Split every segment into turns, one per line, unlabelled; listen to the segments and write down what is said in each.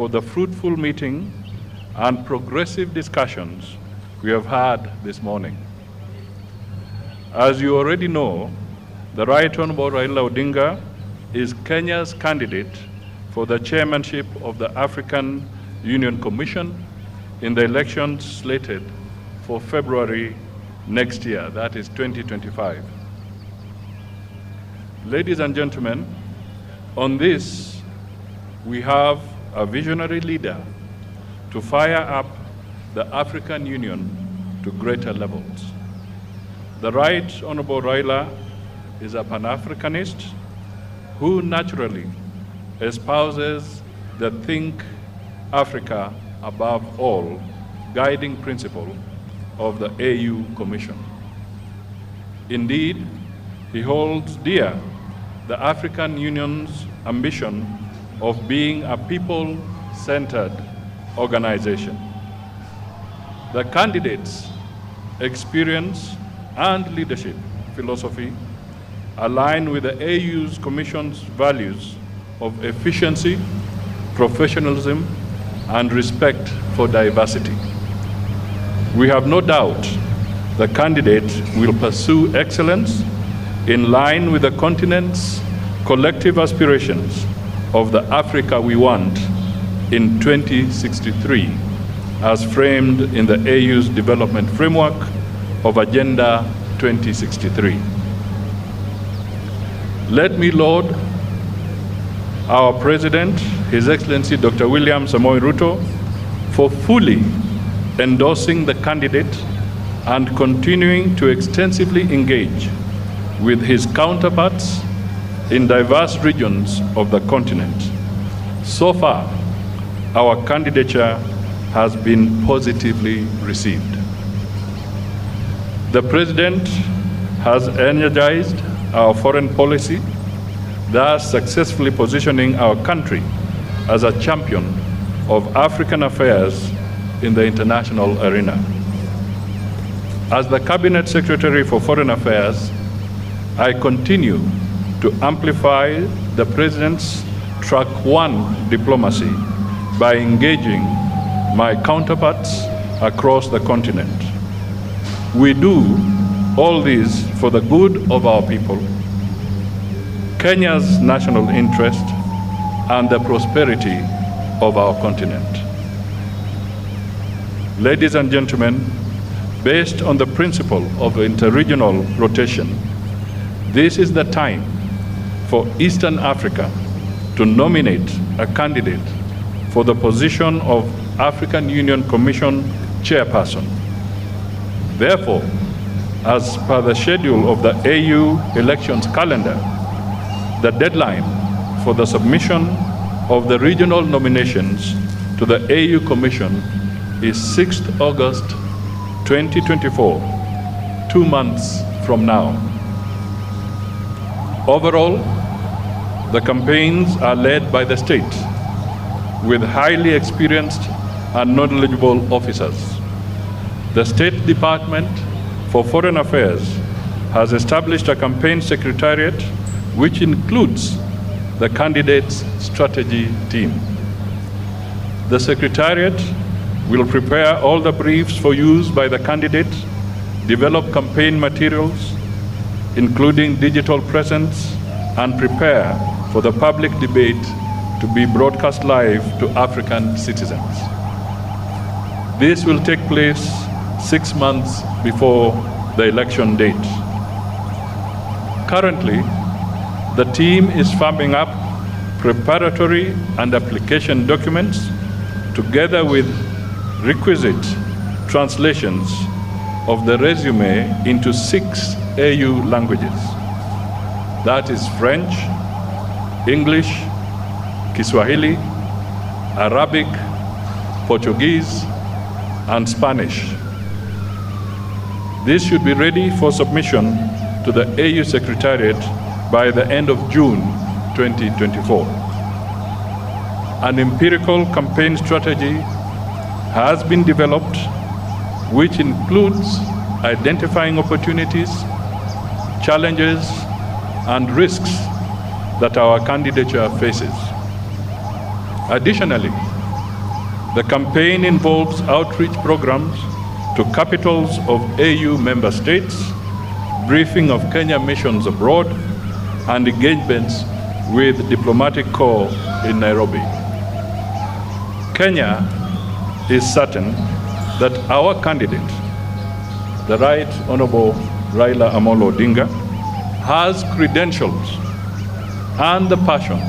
for the fruitful meeting and progressive discussions we have had this morning. As you already know, the Right Honorable Raila Ondinga is Kenya's candidate for the chairmanship of the African Union Commission in the elections slated for February next year, that is 2025. Ladies and gentlemen, on this, we have a visionary leader to fire up the African Union to greater levels. The Right Honorable Raila is a Pan-Africanist who naturally espouses the Think Africa above all guiding principle of the AU Commission. Indeed, he holds dear the African Union's ambition of being a people-centered organization. The candidates' experience and leadership philosophy align with the AU's Commission's values of efficiency, professionalism, and respect for diversity. We have no doubt the candidate will pursue excellence in line with the continent's collective aspirations of the Africa we want in 2063, as framed in the AU's development framework of Agenda 2063. Let me laud our President, His Excellency Dr. William Samoei Ruto, for fully endorsing the candidate and continuing to extensively engage with his counterparts in diverse regions of the continent. So far, our candidature has been positively received. The President has energized our foreign policy, thus successfully positioning our country as a champion of African affairs in the international arena. As the Cabinet Secretary for Foreign Affairs, I continue to amplify the President's Track 1 diplomacy by engaging my counterparts across the continent. We do all this for the good of our people, Kenya's national interest, and the prosperity of our continent. Ladies and gentlemen, based on the principle of interregional rotation, this is the time for Eastern Africa to nominate a candidate for the position of African Union Commission chairperson. Therefore, as per the schedule of the AU elections calendar, the deadline for the submission of the regional nominations to the AU Commission is 6th August 2024, 2 months from now. Overall, the campaigns are led by the state with highly experienced and knowledgeable officers. The State Department for Foreign Affairs has established a campaign secretariat which includes the candidate's strategy team. The secretariat will prepare all the briefs for use by the candidate, develop campaign materials, including digital presence, and prepare for the public debate to be broadcast live to African citizens. This will take place 6 months before the election date. Currently, the team is firming up preparatory and application documents together with requisite translations of the resume into 6 AU languages. That is French, English, Kiswahili, Arabic, Portuguese, and Spanish. This should be ready for submission to the AU Secretariat by the end of June 2024. An empirical campaign strategy has been developed, which includes identifying opportunities, challenges, and risks that our candidature faces. Additionally, The campaign involves outreach programs to capitals of AU member states, briefing of Kenya missions abroad, and engagements with diplomatic corps in Nairobi. Kenya is certain that our candidate, the Right Honorable Raila Amolo Ondinga, has credentials and the passion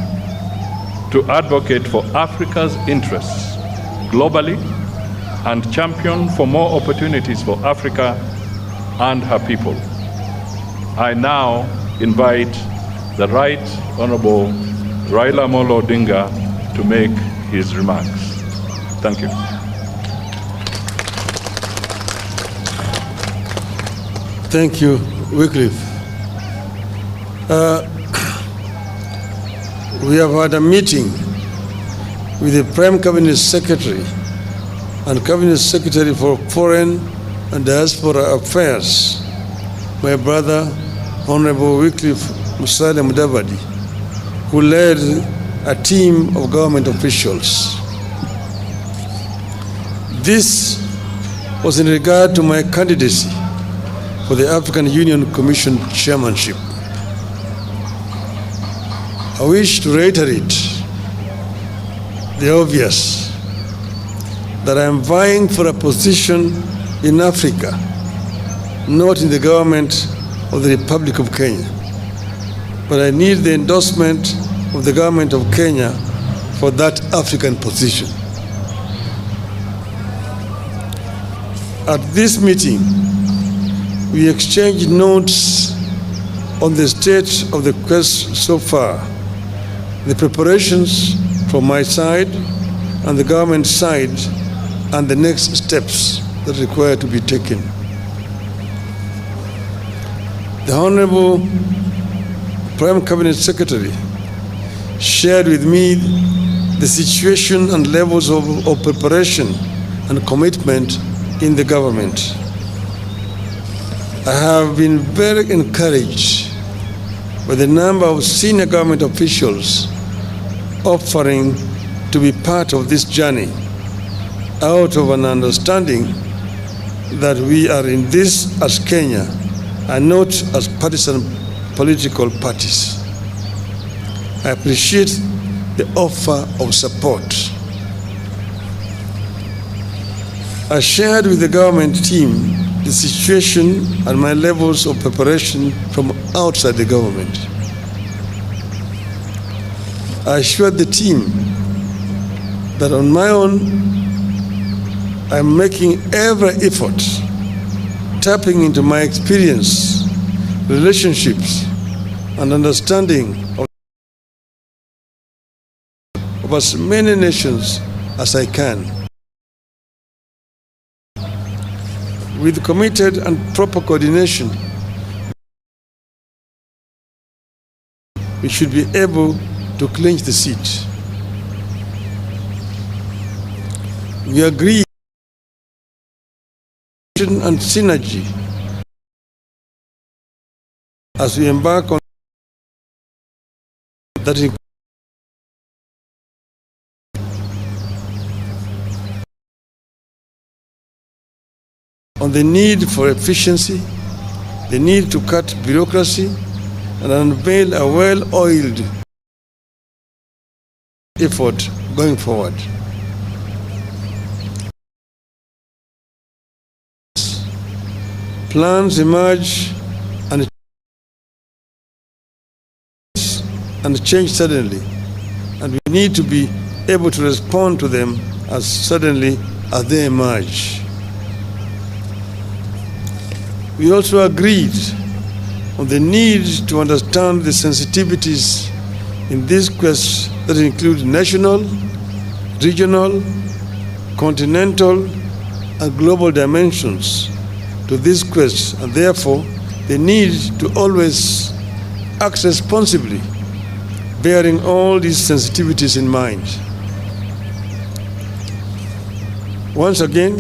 to advocate for Africa's interests globally and champion for more opportunities for Africa and her people. I now invite the Right Honorable Raila Amolo Ondinga to make his remarks. Thank you.
Thank you, Wycliffe. We have had a meeting with the Prime Cabinet Secretary and Cabinet Secretary for Foreign and Diaspora Affairs, my brother, Honorable Wycliffe Musalia, who led a team of government officials. This was in regard to my candidacy for the African Union Commission chairmanship. I wish to reiterate the obvious, that I am vying for a position in Africa, not in the government of the Republic of Kenya. But I need the endorsement of the government of Kenya for that African position. At this meeting, we exchanged notes on the state of the quest so far, the preparations from my side and the government side, and the next steps that require to be taken. The Honorable Prime Cabinet Secretary shared with me the situation and levels of preparation and commitment in the government. I have been very encouraged by the number of senior government officials offering to be part of this journey, out of an understanding that we are in this as Kenya and not as partisan political parties. I appreciate the offer of support. I shared with the government team the situation and my levels of preparation from outside the government. I assured the team that on my own, I'm making every effort, tapping into my experience, relationships, and understanding of as many nations as I can. With committed and proper coordination, we should be able to clinch the seat. We agree and synergy as we embark on that on the need for efficiency, the need to cut bureaucracy, and unveil a well-oiled effort going forward. Plans emerge and change suddenly, and we need to be able to respond to them as suddenly as they emerge. We also agreed on the need to understand the sensitivities in this quest that include national, regional, continental, and global dimensions to this quest, and therefore the need to always act responsibly, bearing all these sensitivities in mind. Once again,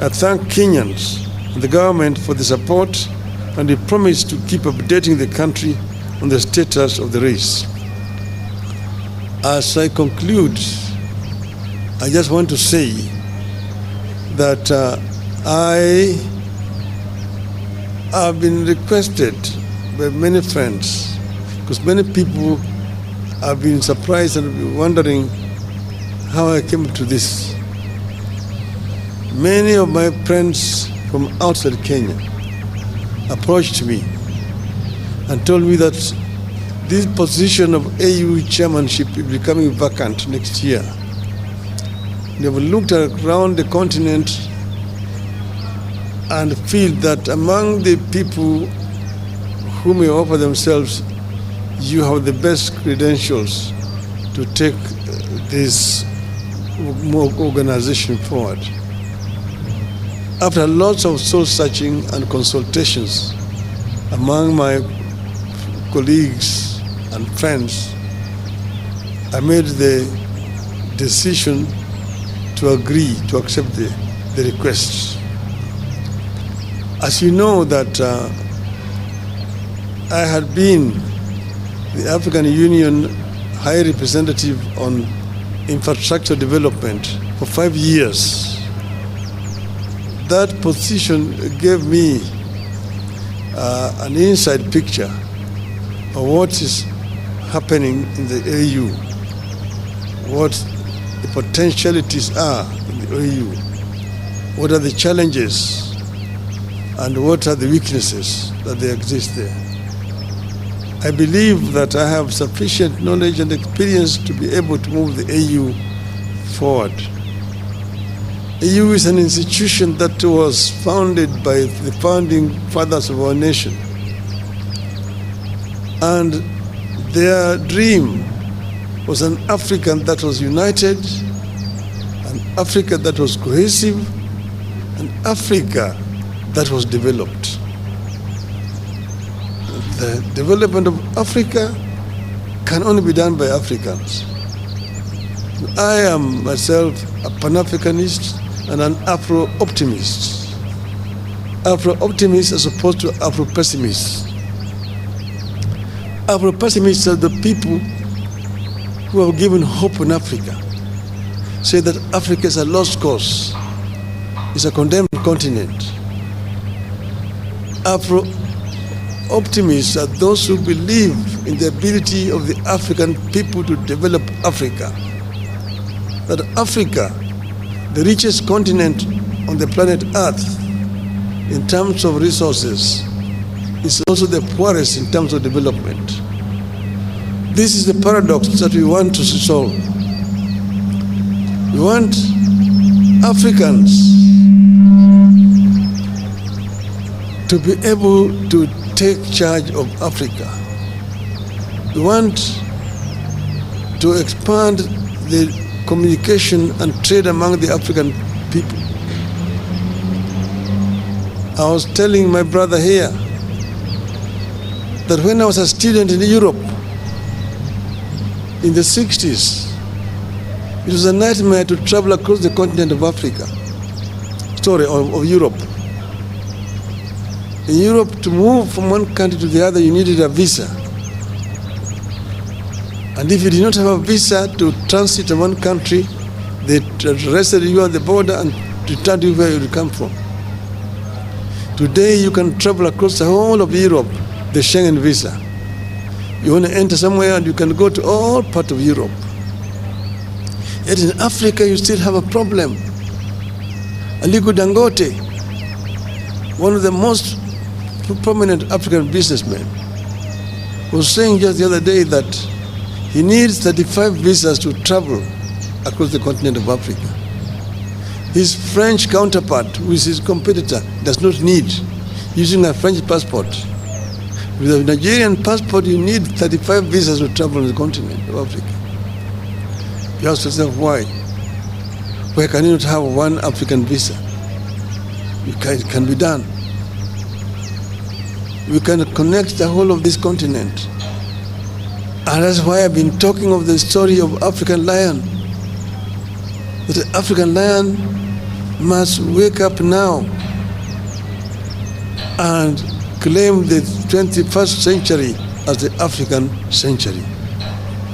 I thank Kenyans and the government for the support, and we promise to keep updating the country on the status of the race. As I conclude, I just want to say that I have been requested by many friends, because many people have been surprised and been wondering how I came to this. Many of my friends from outside Kenya approached me and told me that this position of AU chairmanship is becoming vacant next year. They have looked around the continent and feel that among the people who may offer themselves, you have the best credentials to take this organization forward. After lots of soul searching and consultations among my colleagues and friends, I made the decision to agree to accept the request. As you know that I had been the African Union High Representative on Infrastructure Development for 5 years. That position gave me an inside picture of what is happening in the AU, what the potentialities are in the AU, what are the challenges, and what are the weaknesses that they exist there. I believe that I have sufficient knowledge and experience to be able to move the AU forward. AU is an institution that was founded by the founding fathers of our nation. And their dream was an Africa that was united, an Africa that was cohesive, an Africa that was developed. The development of Africa can only be done by Africans. I am myself a Pan-Africanist and an Afro-optimist. Afro-optimists as opposed to Afro-pessimists. Afro-pessimists are the people who have given hope in Africa, say that Africa is a lost cause, it's a condemned continent. Afro-optimists are those who believe in the ability of the African people to develop Africa. That Africa, the richest continent on the planet Earth in terms of resources, is also the poorest in terms of development. This is the paradox that we want to solve. We want Africans to be able to take charge of Africa. We want to expand the communication and trade among the African people. I was telling my brother here that when I was a student in Europe in the 60s, it was a nightmare to travel across the continent of Africa, of Europe. In Europe, to move from one country to the other, you needed a visa. And if you did not have a visa to transit in one country, they arrested you at the border and returned you where you come from. Today, you can travel across the whole of Europe, the Schengen visa. You want to enter somewhere and you can go to all parts of Europe. Yet in Africa, you still have a problem. Aliko Dangote, one of the most prominent African businessmen, was saying just the other day that he needs 35 visas to travel across the continent of Africa. His French counterpart, who is his competitor, does not need, using a French passport. With a Nigerian passport, you need 35 visas to travel on the continent of Africa. You ask yourself why? Why can you not have one African visa? It can be done. We can connect the whole of this continent. And that's why I've been talking of the story of African lion. That the African lion must wake up now and claim the 21st century as the African century.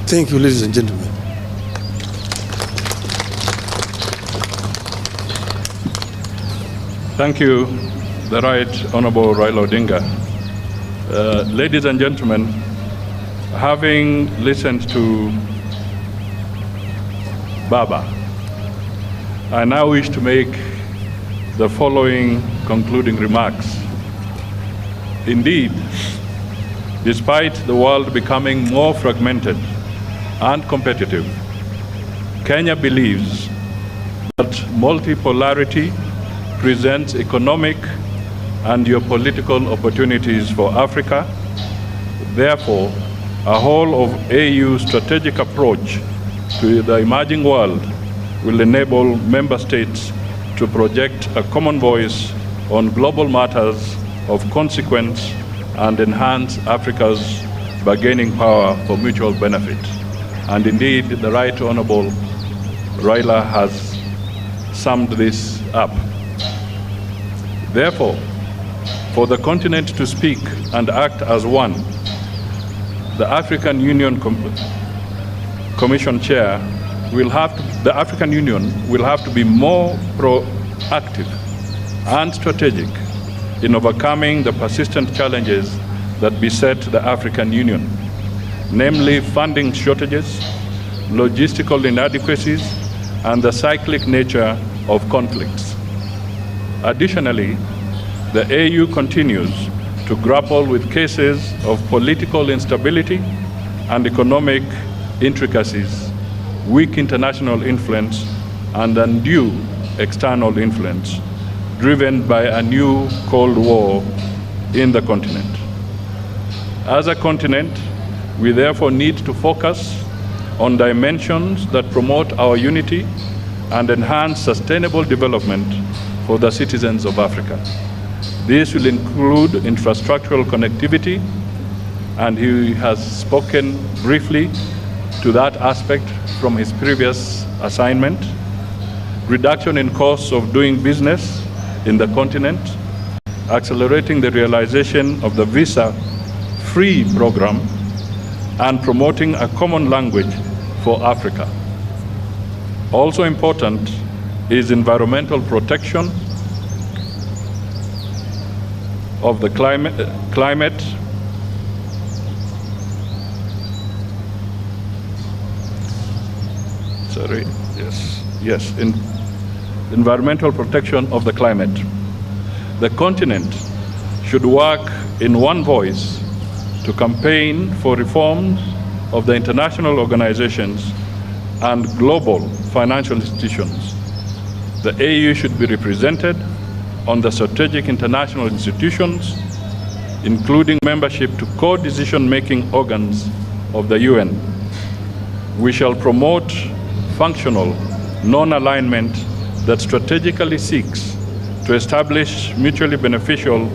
Thank you, ladies and gentlemen.
Thank you, the Right Honorable Raila Ondinga. Ladies and gentlemen, having listened to Baba, I now wish to make the following concluding remarks. Indeed, despite the world becoming more fragmented and competitive, Kenya believes that multipolarity presents economic and geopolitical opportunities for Africa. Therefore, a whole of AU strategic approach to the emerging world will enable member states to project a common voice on global matters of consequence and enhance Africa's bargaining power for mutual benefit. And indeed, the Right Honorable Raila has summed this up. Therefore, for the continent to speak and act as one, the African Union Commission Chair the African Union will have to be more proactive and strategic in overcoming the persistent challenges that beset the African Union, namely funding shortages, logistical inadequacies, and the cyclic nature of conflicts. Additionally, the AU continues to grapple with cases of political instability and economic intricacies, weak international influence, and undue external influence, driven by a new Cold War in the continent. As a continent, we therefore need to focus on dimensions that promote our unity and enhance sustainable development for the citizens of Africa. This will include infrastructural connectivity, and he has spoken briefly to that aspect from his previous assignment, reduction in costs of doing business in the continent, accelerating the realization of the visa-free program, and promoting a common language for Africa. Also important is environmental protection of the climate environmental protection of the climate. The continent should work in one voice to campaign for reforms of the international organizations and global financial institutions. The AU should be represented on the strategic international institutions, including membership to co-decision-making organs of the UN. We shall promote functional non-alignment that strategically seeks to establish mutually beneficial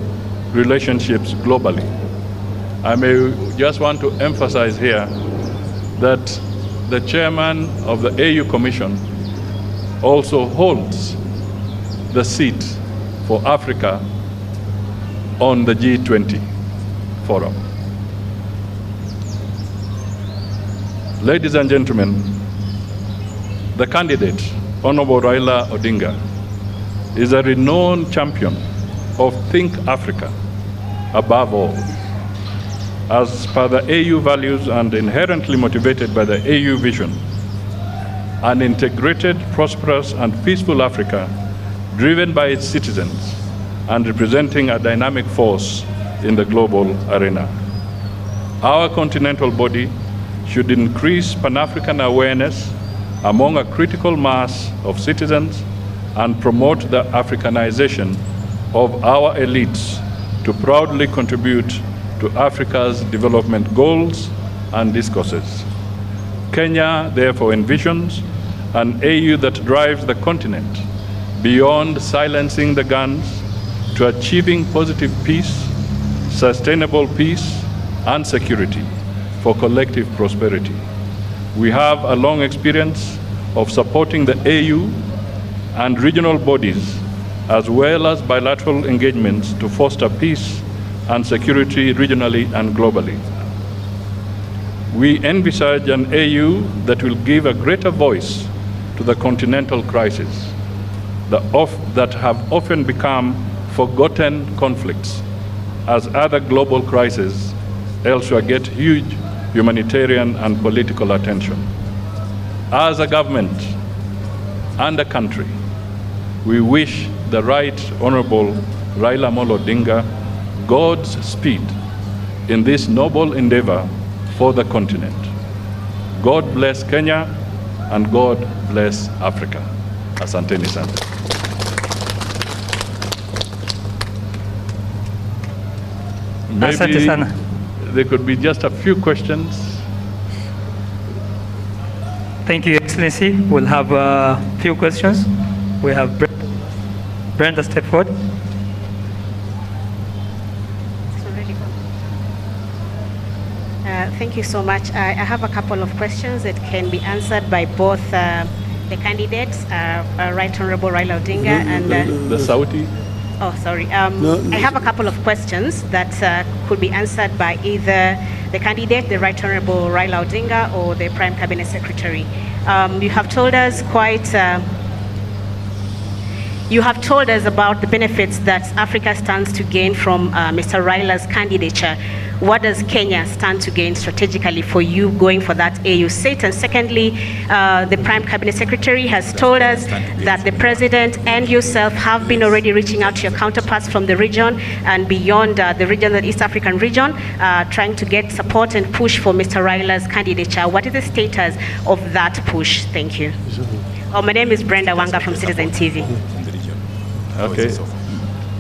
relationships globally. I may just want to emphasize here that the chairman of the AU Commission also holds the seat for Africa on the G20 forum. Ladies and gentlemen, the candidate, Honorable Raila Ondinga, is a renowned champion of Think Africa above all. As per the AU values and inherently motivated by the AU vision, an integrated, prosperous, and peaceful Africa driven by its citizens and representing a dynamic force in the global arena. Our continental body should increase Pan-African awareness among a critical mass of citizens and promote the Africanization of our elites to proudly contribute to Africa's development goals and discourses. Kenya therefore envisions an AU that drives the continent beyond silencing the guns to achieving positive peace, sustainable peace, and security for collective prosperity. We have a long experience of supporting the AU and regional bodies, as well as bilateral engagements to foster peace and security regionally and globally. We envisage an AU that will give a greater voice to the continental crisis. that have often become forgotten conflicts as other global crises elsewhere get huge humanitarian and political attention. As a government and a country, we wish the Right Honorable Raila Odinga God's speed in this noble endeavor for the continent. God bless Kenya and God bless Africa. Asanteni sana.
Asante sana.
There could be just a few questions.
Thank you, Excellency. We'll have a few questions. We have Brenda, step forward.
Thank you so much. I have a couple of questions that can be answered by both the candidates, Right Honorable Raila Ondinga and...
the Saudi?
Oh, sorry. I have a couple of questions that could be answered by either the candidate, the Right Honorable Raila Ondinga, or the Prime Cabinet Secretary. You have told us about the benefits that Africa stands to gain from Mr. Raila's candidature. What does Kenya stand to gain strategically for you going for that AU seat? And secondly, the Prime Cabinet Secretary has told us that the President and yourself have been already reaching out to your counterparts from the region and beyond the region, the East African region, trying to get support and push for Mr. Raila's candidature. What is the status of that push? Thank you. My name is Brenda Wanga from Citizen TV.
Okay,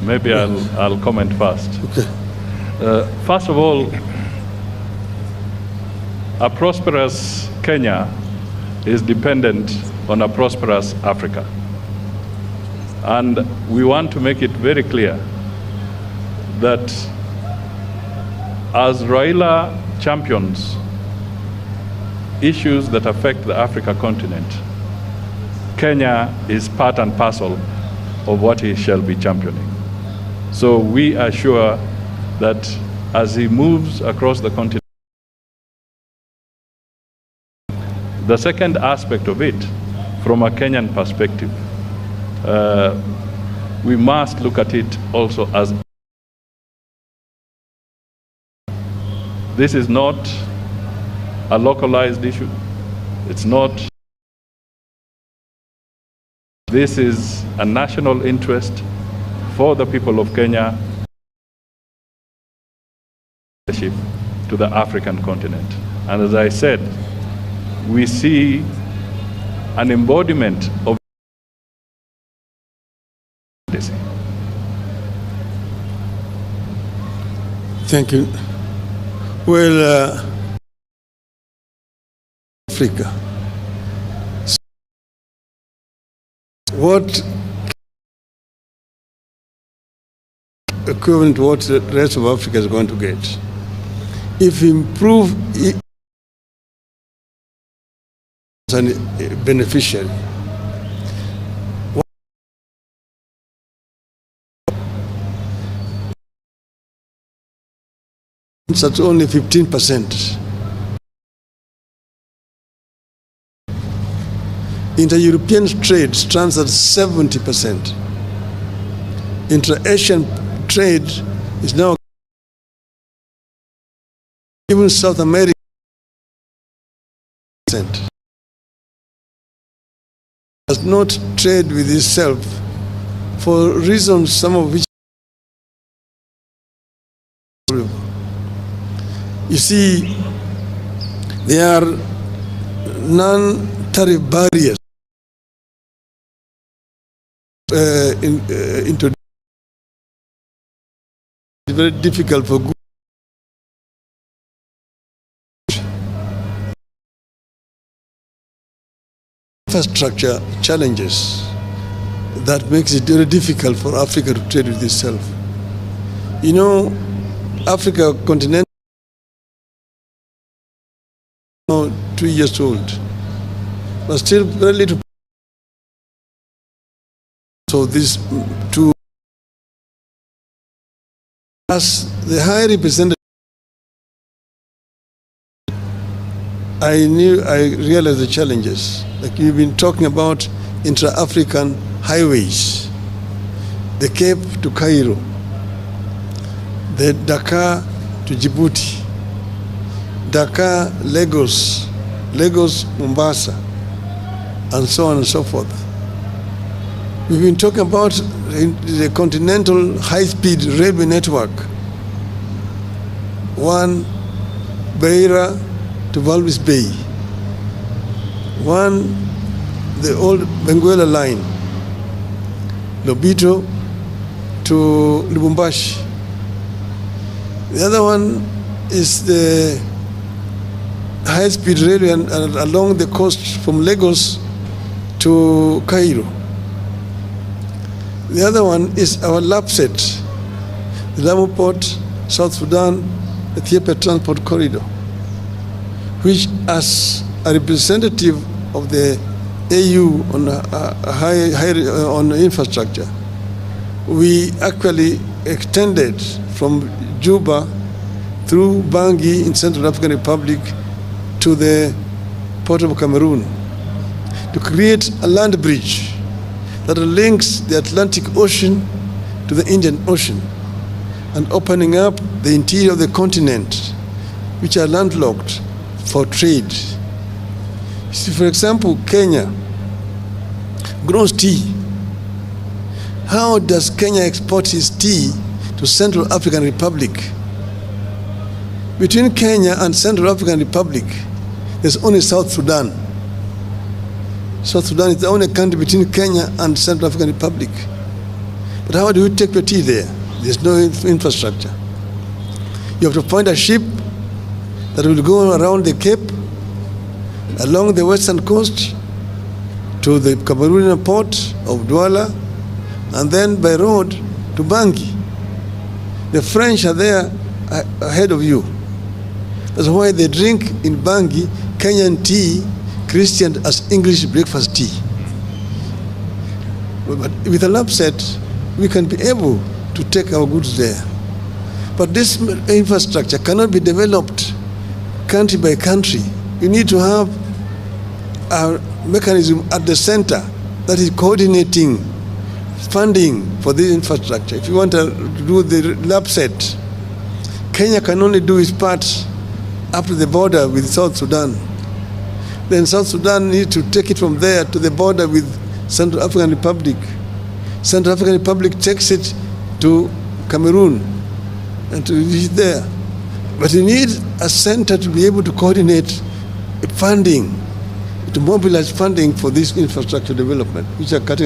maybe I'll comment first.
Okay.
First of all, a prosperous Kenya is dependent on a prosperous Africa. And we want to make it very clear that as Raila champions issues that affect the Africa continent, Kenya is part and parcel of what he shall be championing. So we are sure that as he moves across the continent, the second aspect of it, from a Kenyan perspective, we must look at it also as this is not a localized issue. It's not. This is a national interest for the people of Kenya to the African continent. And as I said, we see an embodiment of this.
Thank you. Well, Africa. What equivalent to what the rest of Africa is going to get? If we improve as a beneficiary, that's only 15%. Inter-European trade stands at 70%. Inter-Asian trade is now even South America does not trade with itself for reasons, some of which you see there are non-tariff barriers into it's very difficult for good infrastructure challenges that makes it very difficult for Africa to trade with itself. You know, Africa continent now 2 years old, but still very little. So this to as the High Representative, I realized the challenges. Like you've been talking about intra-African highways, the Cape to Cairo, the Dakar to Djibouti, Dakar, Lagos, Lagos, Mombasa, and so on and so forth. We've been talking about the continental high-speed railway network. One, Beira to Walvis Bay. One, the old Benguela line, Lobito to Lubumbashi. The other one is the high-speed railway along the coast from Lagos to Cairo. The other one is our LAPSET, the Lamu Port, South Sudan, Ethiopia Transport Corridor, which as a representative of the AU on infrastructure, we actually extended from Juba through Bangui in Central African Republic to the Port of Cameroon to create a land bridge that links the Atlantic Ocean to the Indian Ocean and opening up the interior of the continent, which are landlocked for trade. See, for example, Kenya grows tea. How does Kenya export its tea to Central African Republic? Between Kenya and Central African Republic, there's only South Sudan. South Sudan is the only country between Kenya and Central African Republic. But how do you take your tea there? There's no infrastructure. You have to find a ship that will go around the Cape, along the western coast, to the Cameroonian port of Douala, and then by road to Bangui. The French are there ahead of you. That's why they drink in Bangui Kenyan tea, christened as English breakfast tea. But with a LAPSET, we can be able to take our goods there. But this infrastructure cannot be developed country by country. You need to have a mechanism at the center that is coordinating funding for this infrastructure. If you want to do the LAPSET, Kenya can only do its part up to the border with South Sudan. Then South Sudan needs to take it from there to the border with Central African Republic. Central African Republic takes it to Cameroon and to reach there. But you need a center to be able to coordinate funding, to mobilize funding for this infrastructure development, which are cutting